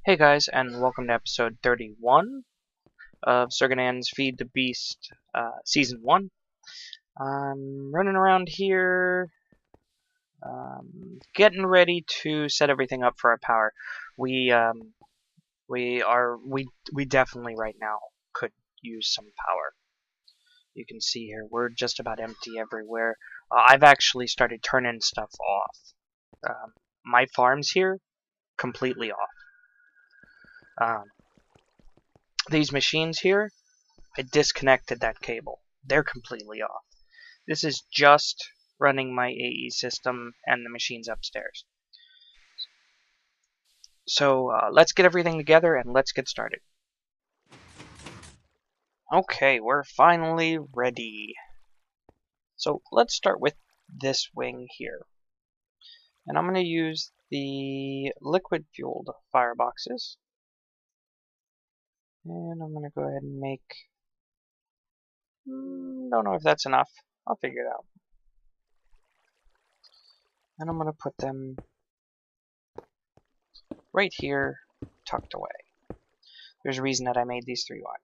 Hey guys, and welcome to episode 31 of Serganan's Feed the Beast Season 1. I'm running around here, getting ready to set everything up for our power. We definitely right now could use some power. You can see here, we're just about empty everywhere. I've actually started turning stuff off. My farm's here, completely off. These machines here, I disconnected that cable. They're completely off. This is just running my AE system and the machines upstairs. So let's get everything together and let's get started. Okay, we're finally ready. So let's start with this wing here. And I'm going to use the liquid-fueled fireboxes. And I'm going to go ahead and make... don't know if that's enough. I'll figure it out. And I'm going to put them right here, tucked away. There's a reason that I made these three wide.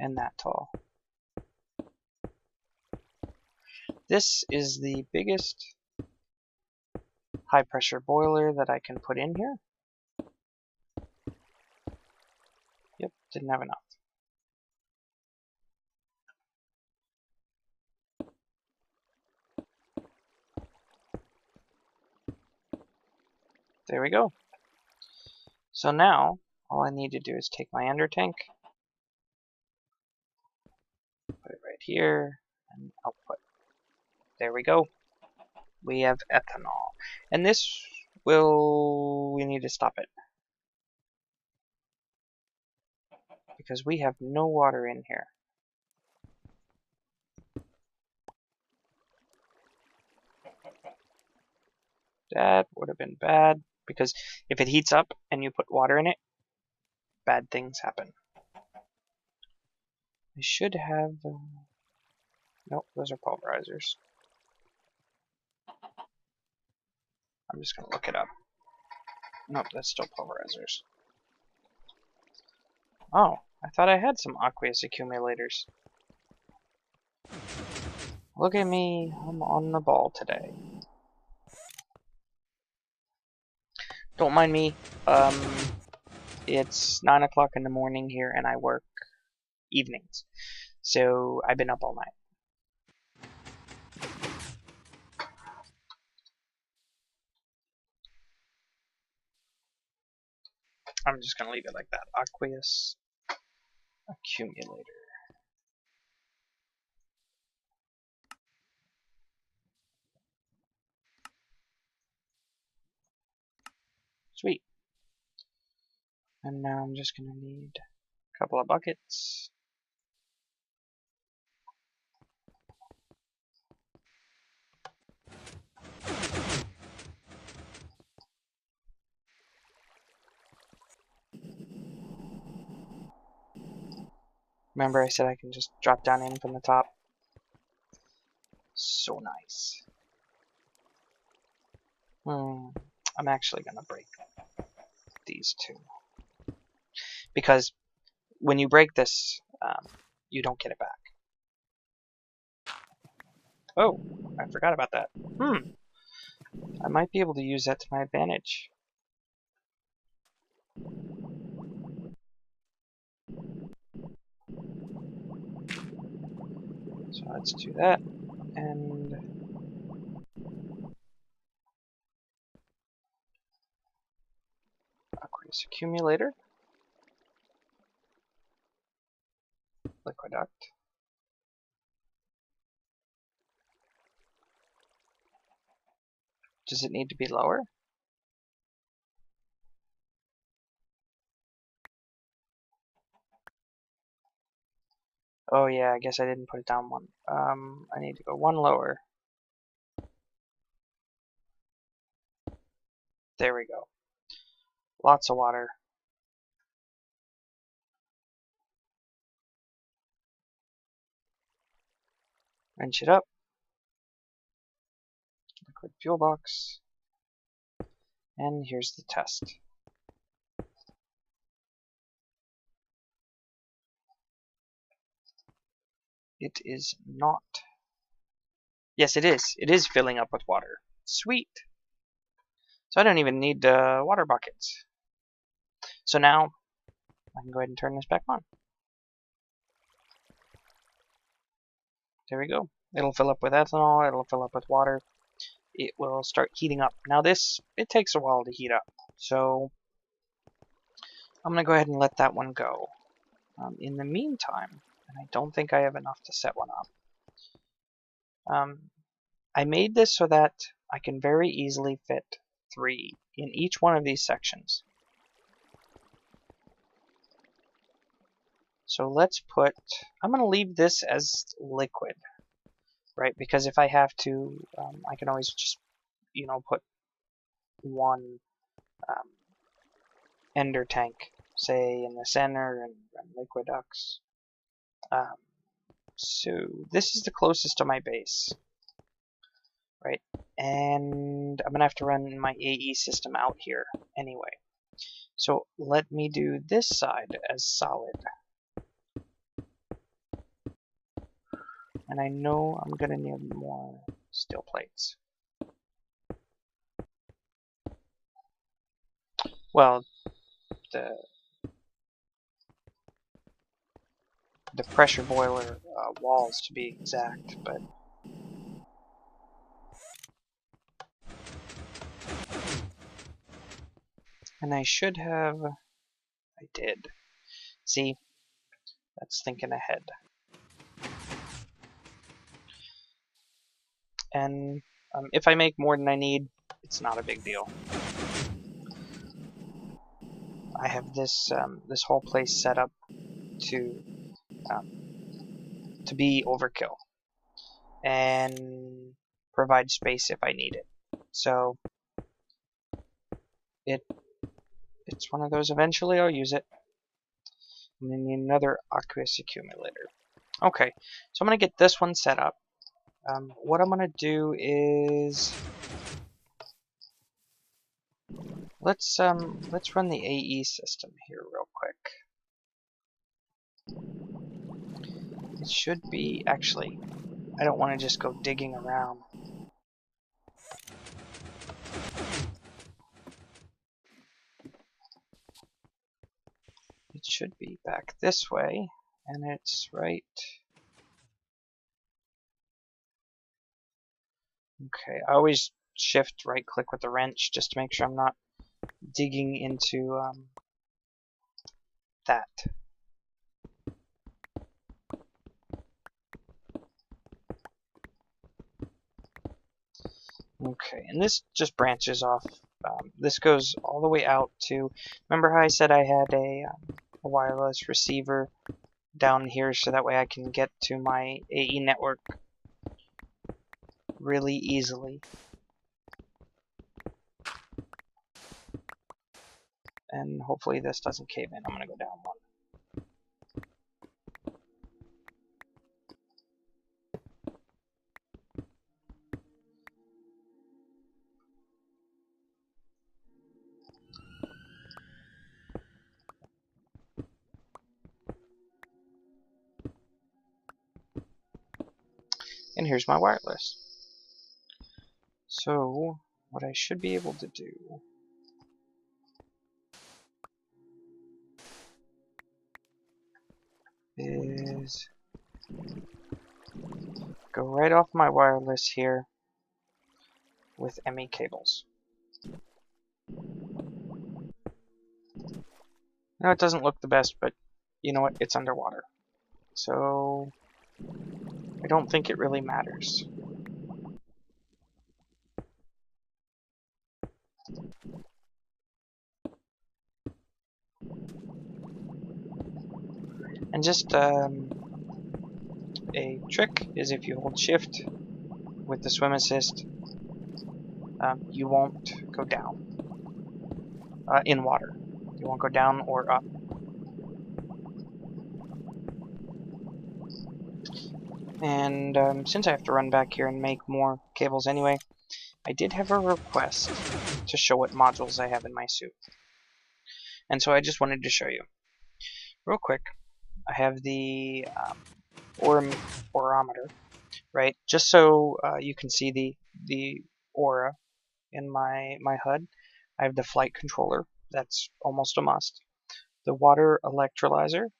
And that tall. This is the biggest high pressure boiler that I can put in here. Yep, didn't have enough. There we go. So now, all I need to do is take my ender tank, put it right here, and output. There we go. We have ethanol. And this we need to stop it. Because we have no water in here. That would have been bad, because if it heats up and you put water in it, bad things happen. I should have... nope, those are pulverizers. I'm just going to look it up. Nope, that's still pulverizers. Oh, I thought I had some aqueous accumulators. Look at me, I'm on the ball today. Don't mind me. It's 9 o'clock in the morning here and I work evenings. So I've been up all night. I'm just going to leave it like that. Aqueous accumulator. Sweet. And now I'm just going to need a couple of buckets. Remember I said I can just drop down in from the top? So nice. I'm actually going to break these two. Because when you break this, you don't get it back. Oh, I forgot about that. I might be able to use that to my advantage. So let's do that. And aqueous accumulator. Liquiduct. Does it need to be lower? Oh yeah, I guess I didn't put it down one. I need to go one lower. There we go. Lots of water. Wrench it up. liquid fuel box. And here's the test. It is not. Yes, it is. It is filling up with water. Sweet. So I don't even need water buckets. So now I can go ahead and turn this back on. There we go. It'll fill up with ethanol. It'll fill up with water. It will start heating up. Now this, it takes a while to heat up. So I'm going to go ahead and let that one go. In the meantime, and I don't think I have enough to set one up, I made this so that I can very easily fit 3 in each one of these sections. So let's put, I'm going to leave this as liquid, right? Because if I have to, I can always just, put one ender tank, say, in the center and liquid ducts. So this is the closest to my base, right? And I'm going to have to run my AE system out here anyway. So let me do this side as solid. And I know I'm going to need more steel plates. Well, the pressure boiler walls to be exact, but and I should have, I did. See, that's thinking ahead. And if I make more than I need, it's not a big deal. I have this this whole place set up to be overkill and provide space if I need it. So it's one of those. Eventually, I'll use it. And then need another aqueous accumulator. Okay, so I'm gonna get this one set up. What I'm gonna do is let's run the AE system here real quick. It should be, actually, I don't want to just go digging around. It should be back this way, and it's right. Okay, I always shift right click with the wrench just to make sure I'm not digging into that. Okay, and this just branches off. This goes all the way out to, remember how I said I had a wireless receiver down here so that way I can get to my AE network really easily. And hopefully this doesn't cave in. I'm going to go down one. And here's my wireless. So what I should be able to do is go right off my wireless here with ME cables. Now it doesn't look the best, but you know what? It's underwater. So I don't think it really matters. And just a trick is if you hold shift with the swim assist, you won't go down in water. You won't go down or up. And since I have to run back here and make more cables anyway, I did have a request to show what modules I have in my suit. And so I just wanted to show you. Real quick, I have the orometer, right? Just so you can see the aura in my HUD. I have the flight controller. That's almost a must. The water electrolyzer.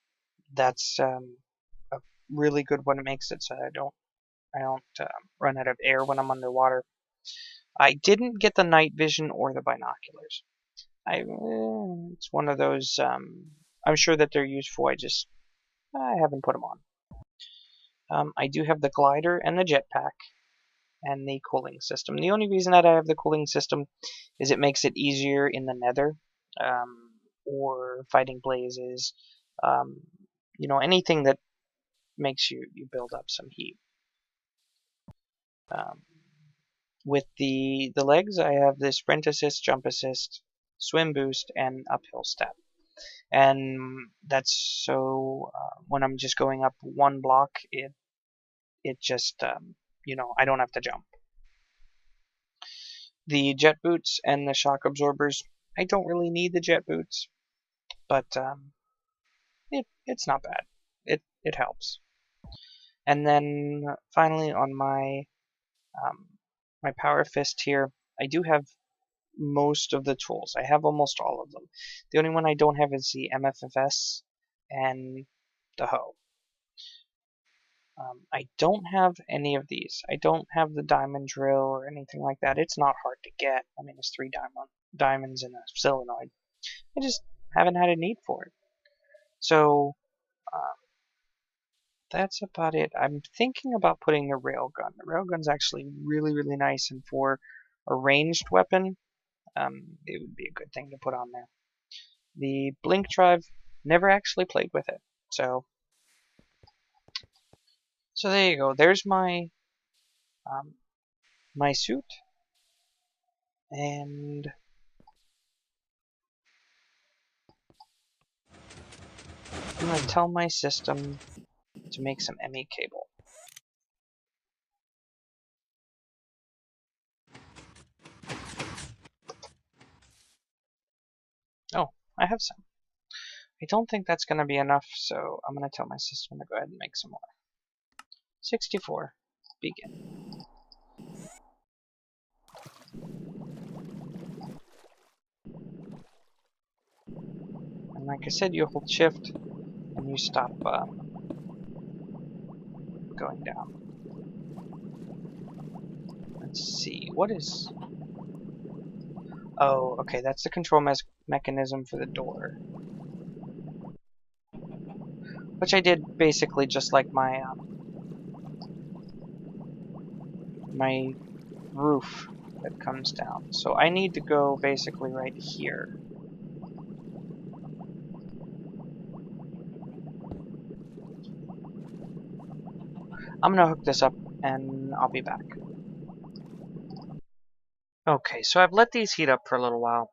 That's a really good one. It makes it so I don't run out of air when I'm underwater. I didn't get the night vision or the binoculars. It's one of those. I'm sure that they're useful. I haven't put them on. I do have the glider and the jetpack and the cooling system. The only reason that I have the cooling system is it makes it easier in the nether or fighting blazes. Anything that makes you build up some heat. With the legs, I have the sprint assist, jump assist, swim boost, and uphill step. And that's so when I'm just going up one block, it just I don't have to jump. The jet boots and the shock absorbers, I don't really need the jet boots, but it's not bad. It helps. And then finally on my my power fist here, I do have most of the tools. I have almost all of them. The only one I don't have is the MFFS and the hoe. I don't have any of these. I don't have the diamond drill or anything like that. It's not hard to get. I mean, it's 3 diamonds and a solenoid. I just haven't had a need for it. So that's about it. I'm thinking about putting the railgun. The railgun's actually really, really nice, and for a ranged weapon, it would be a good thing to put on there. The blink drive, never actually played with it. So there you go. There's my my suit, and I'm gonna tell my system to make some ME cable. Oh, I have some. I don't think that's gonna be enough, so I'm gonna tell my system to go ahead and make some more. 64. Begin. And like I said, you hold shift and you stop going down. Let's see, what is... Oh, okay, that's the control mechanism for the door. Which I did basically just like my my roof that comes down. So I need to go basically right here. I'm gonna hook this up and I'll be back. Okay, so I've let these heat up for a little while.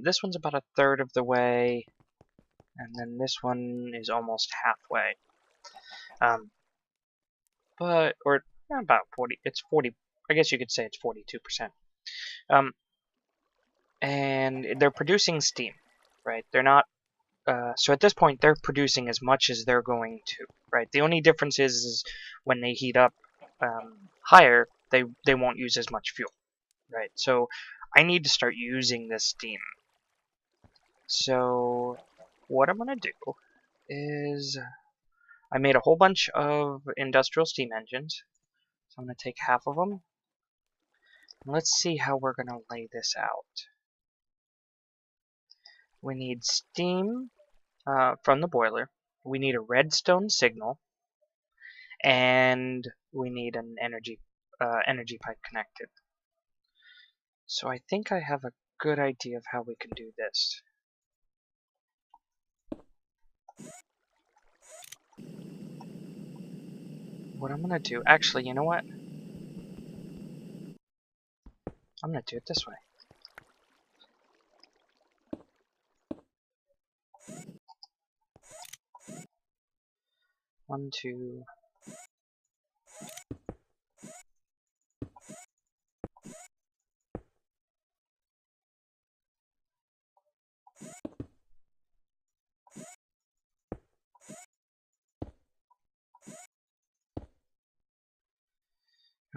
This one's about a third of the way, and then this one is almost halfway. Or about 40. It's 40. I guess you could say it's 42%. And they're producing steam, right? They're not. So at this point, they're producing as much as they're going to, right? The only difference is when they heat up higher, they won't use as much fuel, right? So I need to start using this steam. So what I'm gonna do is I made a whole bunch of industrial steam engines. So I'm gonna take half of them. And let's see how we're gonna lay this out. We need steam from the boiler. We need a redstone signal, and we need an energy pipe connected. So I think I have a good idea of how we can do this. What I'm gonna do, actually, you know what? I'm gonna do it this way. One, two.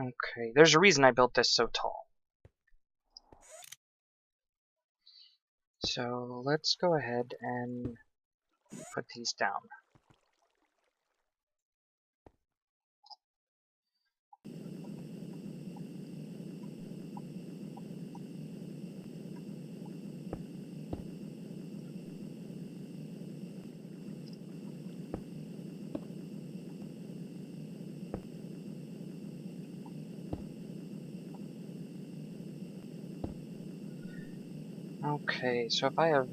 Okay, there's a reason I built this so tall. So let's go ahead and put these down. Okay, so if I have,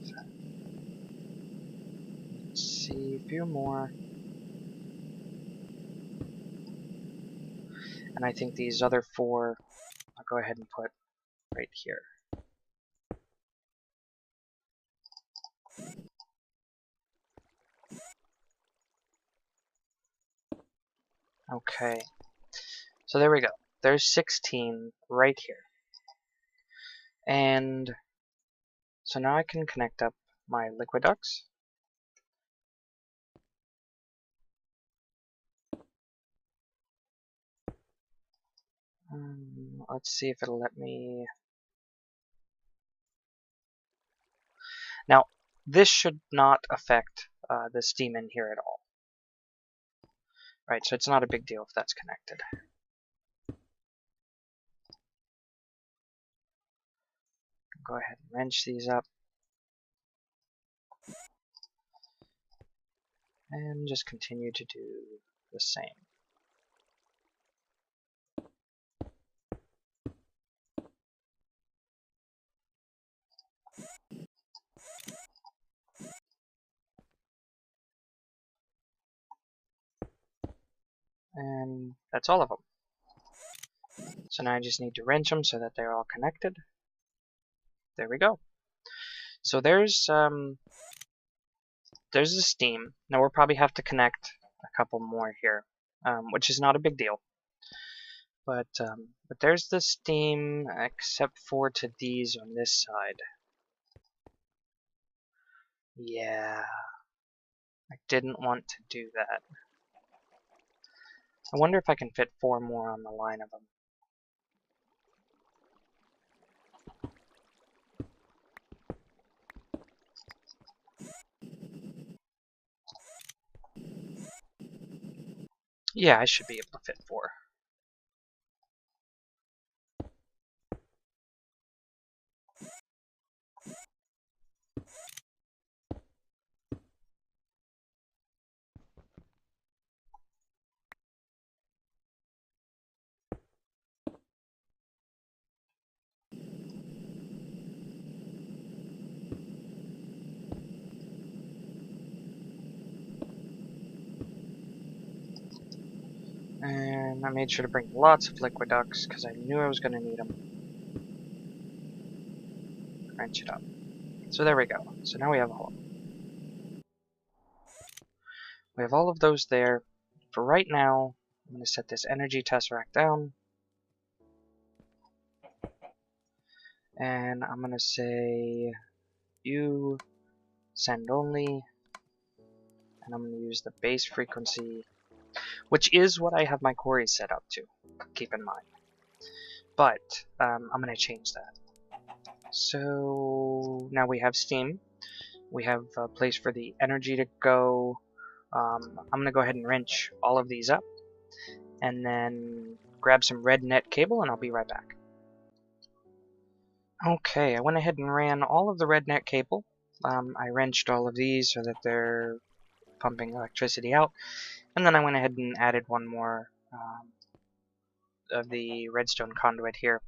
let's see, a few more, and I think these other 4, I'll go ahead and put right here. Okay, so there we go. There's 16 right here. And so now I can connect up my liquid ducts. Let's see if it'll let me. Now, this should not affect the steam in here at all. Right, so it's not a big deal if that's connected. Go ahead and wrench these up. And just continue to do the same. And that's all of them. So now I just need to wrench them so that they're all connected. There we go. So there's the steam. Now we'll probably have to connect a couple more here, which is not a big deal. But there's the steam, except for to these on this side. Yeah, I didn't want to do that. I wonder if I can fit 4 more on the line of them. Yeah, I should be able to fit 4. And I made sure to bring lots of liquid ducts because I knew I was going to need them. Wrench it up. So there we go. So now we have all of them. We have all of those there. For right now, I'm going to set this energy tesseract down. And I'm going to say you send only. And I'm going to use the base frequency, which is what I have my queries set up to, keep in mind. But I'm going to change that. So now we have steam. We have a place for the energy to go. I'm going to go ahead and wrench all of these up. And then grab some red net cable and I'll be right back. Okay, I went ahead and ran all of the red net cable. I wrenched all of these so that they're pumping electricity out. And then I went ahead and added one more of the redstone conduit here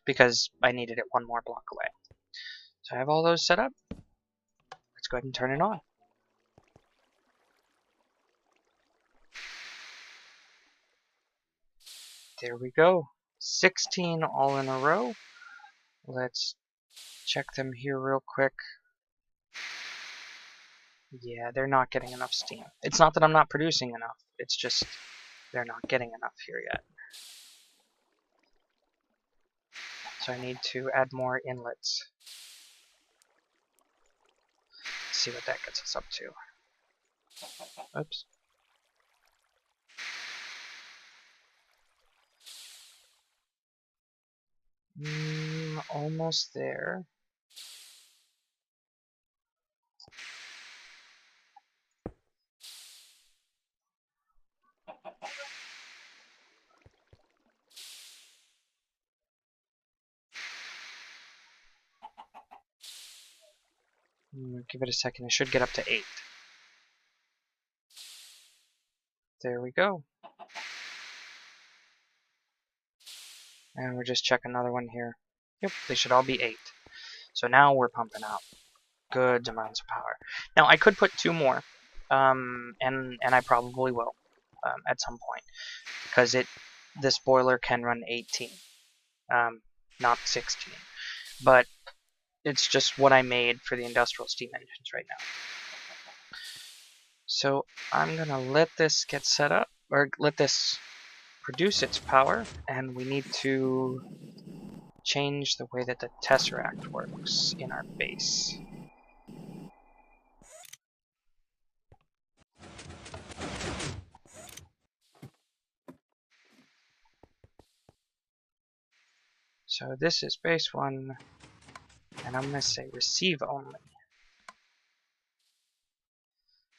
because I needed it one more block away. So I have all those set up. Let's go ahead and turn it on. There we go. 16 all in a row. Let's check them here real quick. Yeah, they're not getting enough steam. It's not that I'm not producing enough. It's just they're not getting enough here yet. So I need to add more inlets. Let's see what that gets us up to. Oops. Almost there. Give it a second. It should get up to 8. There we go. And we'll just check another one here. Yep, they should all be 8. So now we're pumping out good amounts of power. Now I could put 2 more, and I probably will at some point, because this boiler can run 18, not 16. But it's just what I made for the industrial steam engines right now. So I'm gonna let this get set up, or let this produce its power, and we need to change the way that the tesseract works in our base. So this is base 1, and I'm gonna say receive only.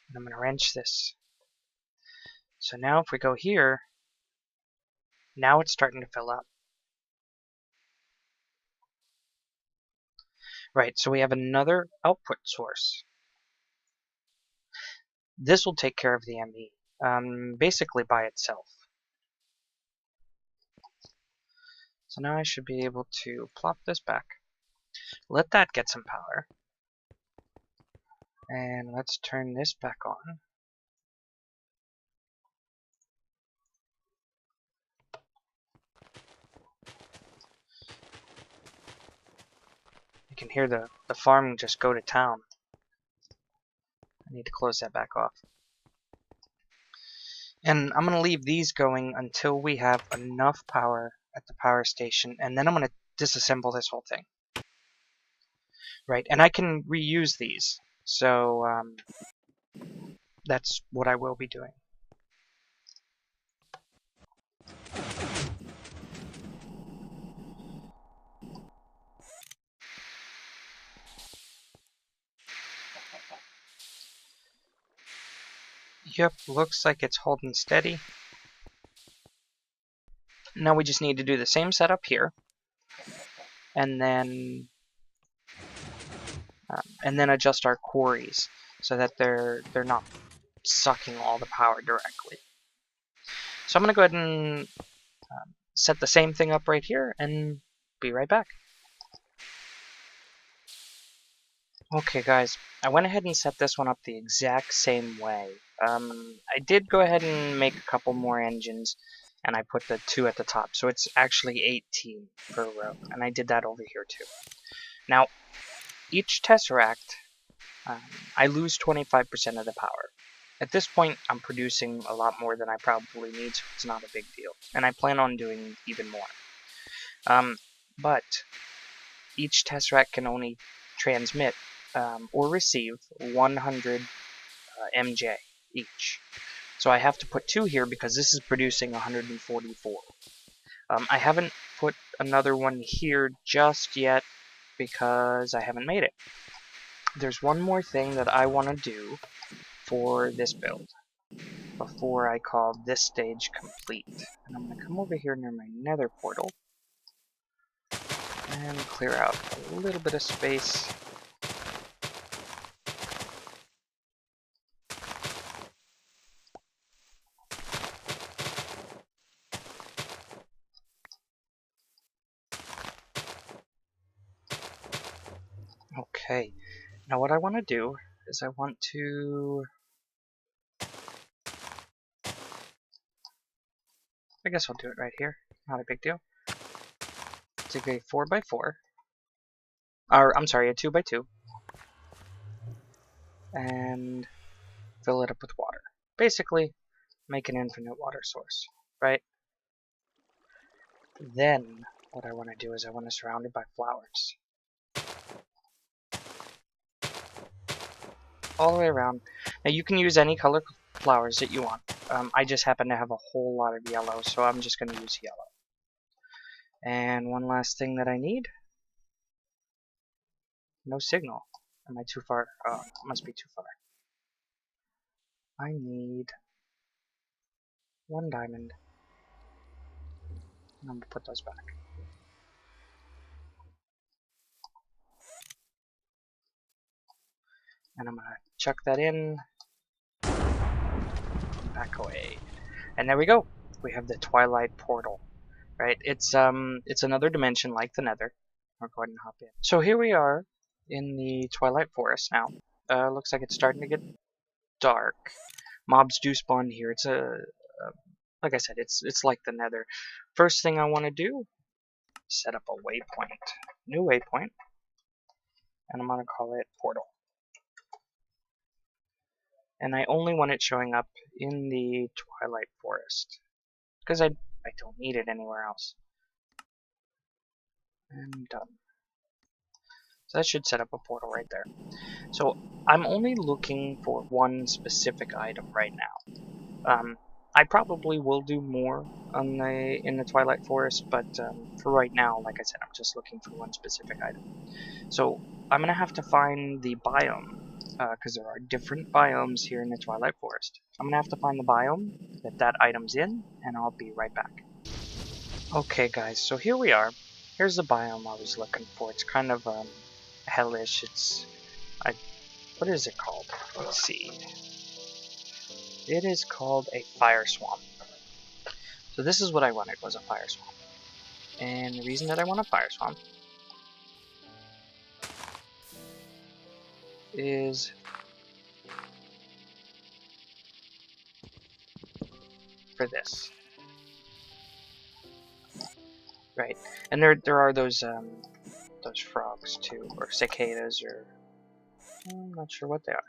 And I'm gonna wrench this. So now if we go here, now it's starting to fill up. Right, so we have another output source. This will take care of the ME, basically by itself. So now I should be able to plop this back. Let that get some power. And let's turn this back on. You can hear the farm just go to town. I need to close that back off. And I'm going to leave these going until we have enough power at the power station, and then I'm going to disassemble this whole thing. Right, and I can reuse these, so that's what I will be doing. Yep, looks like it's holding steady. Now we just need to do the same setup here, and then adjust our quarries so that they're not sucking all the power directly. So I'm going to go ahead and set the same thing up right here and be right back. Okay guys, I went ahead and set this one up the exact same way. I did go ahead and make a couple more engines, and I put the 2 at the top, so it's actually 18 per row, and I did that over here too. Now, each tesseract, I lose 25% of the power. At this point, I'm producing a lot more than I probably need, so it's not a big deal, and I plan on doing even more. But each tesseract can only transmit or receive 100 MJ each. So I have to put 2 here because this is producing 144. I haven't put another one here just yet because I haven't made it. There's one more thing that I want to do for this build before I call this stage complete. And I'm going to come over here near my nether portal and clear out a little bit of space. Okay, now what I want to do is I want to... I guess I'll do it right here, not a big deal. Take a 4x4, or I'm sorry, a 2x2, and fill it up with water. Basically, make an infinite water source, right? Then, what I want to do is I want to surround it by flowers. All the way around. Now you can use any color flowers that you want. I just happen to have a whole lot of yellow, so I'm just going to use yellow. And one last thing that I need. No signal. Am I too far? Oh, must be too far. I need 1 diamond. I'm gonna put those back. And I'm gonna chuck that in. Back away. And there we go. We have the Twilight Portal. Right? It's another dimension like the Nether. We'll go ahead and hop in. So here we are in the Twilight Forest now. Looks like it's starting to get dark. Mobs do spawn here. It's like I said, it's like the Nether. First thing I want to do, set up a waypoint. New waypoint. And I'm going to call it Portal. And I only want it showing up in the Twilight Forest. Because I don't need it anywhere else. And done. So that should set up a portal right there. So I'm only looking for one specific item right now. I probably will do more on in the Twilight Forest, but for right now, like I said, I'm just looking for one specific item. So I'm gonna have to find the biome, because there are different biomes here in the Twilight Forest. I'm gonna have to find the biome that item's in, and I'll be right back. Okay guys, so here we are. Here's the biome I was looking for. It's kind of hellish. What is it called? Let's see. It is called a fire swamp. So this is what I wanted, was a fire swamp. And the reason that I want a fire swamp is for this. Right. And there are those frogs too, or cicadas, or I'm not sure what they are.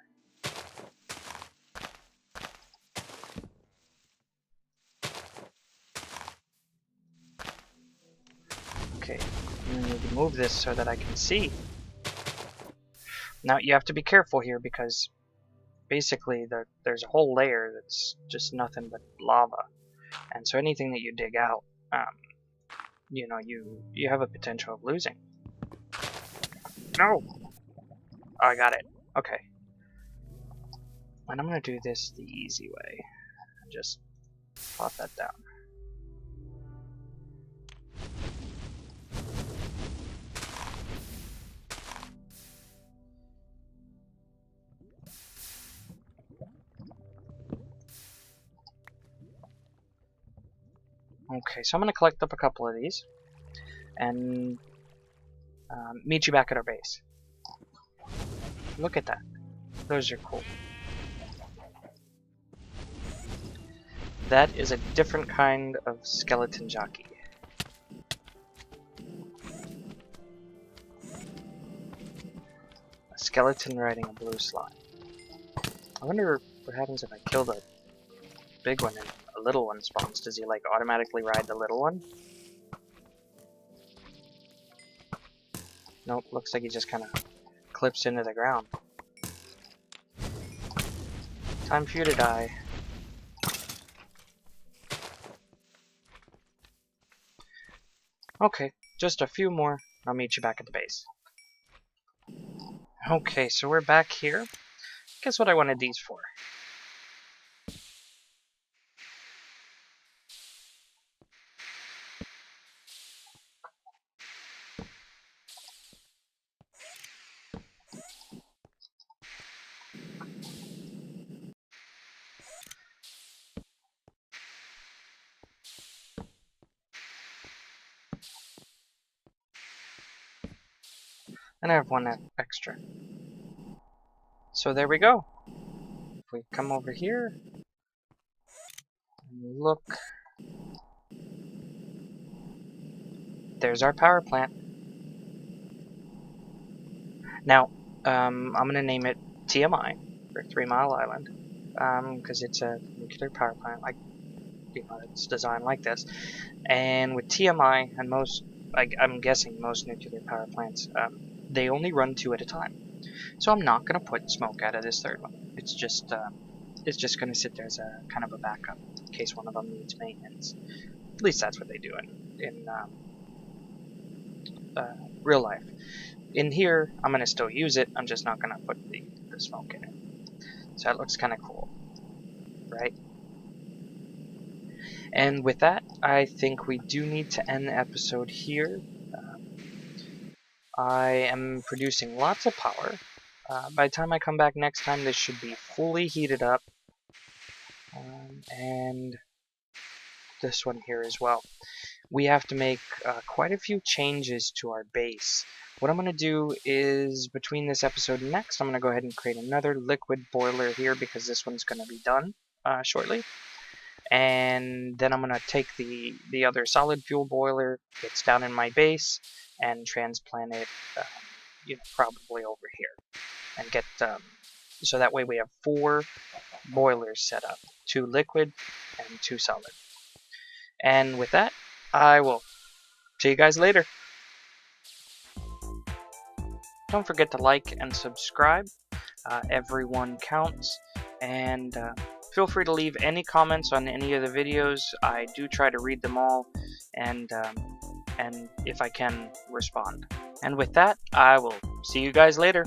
Okay, I need to move this so that I can see. Now you have to be careful here because basically there's a whole layer that's just nothing but lava, and so anything that you dig out, you know, you have a potential of losing. No! Oh, I got it. Okay. And I'm gonna do this the easy way. Just plop that down. Okay, so I'm gonna collect up a couple of these and meet you back at our base. Look at that. Those are cool. That is a different kind of skeleton jockey. A skeleton riding a blue slime. I wonder what happens if I kill the big one and a little one spawns. Does he like automatically ride the little one? Nope, looks like he just kind of clips into the ground. Time for you to die. Okay, just a few more. I'll meet you back at the base. Okay, so we're back here. Guess what I wanted these for? And I have one extra. So there we go. If we come over here and look, there's our power plant. Now, I'm gonna name it TMI for 3 Mile Island, because it's a nuclear power plant, like, you know, it's designed like this. And with TMI and most, I'm guessing most nuclear power plants, they only run 2 at a time. So I'm not gonna put smoke out of this third one. It's just gonna sit there as a kind of a backup in case one of them needs maintenance. At least that's what they do in real life. In here, I'm going to still use it, I'm just not going to put the smoke in it. So that looks kind of cool, right? And with that, I think we do need to end the episode here. I am producing lots of power. By the time I come back next time, this should be fully heated up. And this one here as well. We have to make quite a few changes to our base. What I'm going to do is, between this episode and next, I'm going to go ahead and create another liquid boiler here because this one's going to be done shortly. And then I'm going to take the other solid fuel boiler that's down in my base and transplant it probably over here. And get so that way we have 4 boilers set up, 2 liquid and 2 solid. And with that, I will see you guys later. Don't forget to like and subscribe. Everyone counts. And feel free to leave any comments on any of the videos. I do try to read them all, and if I can, respond. And with that, I will see you guys later.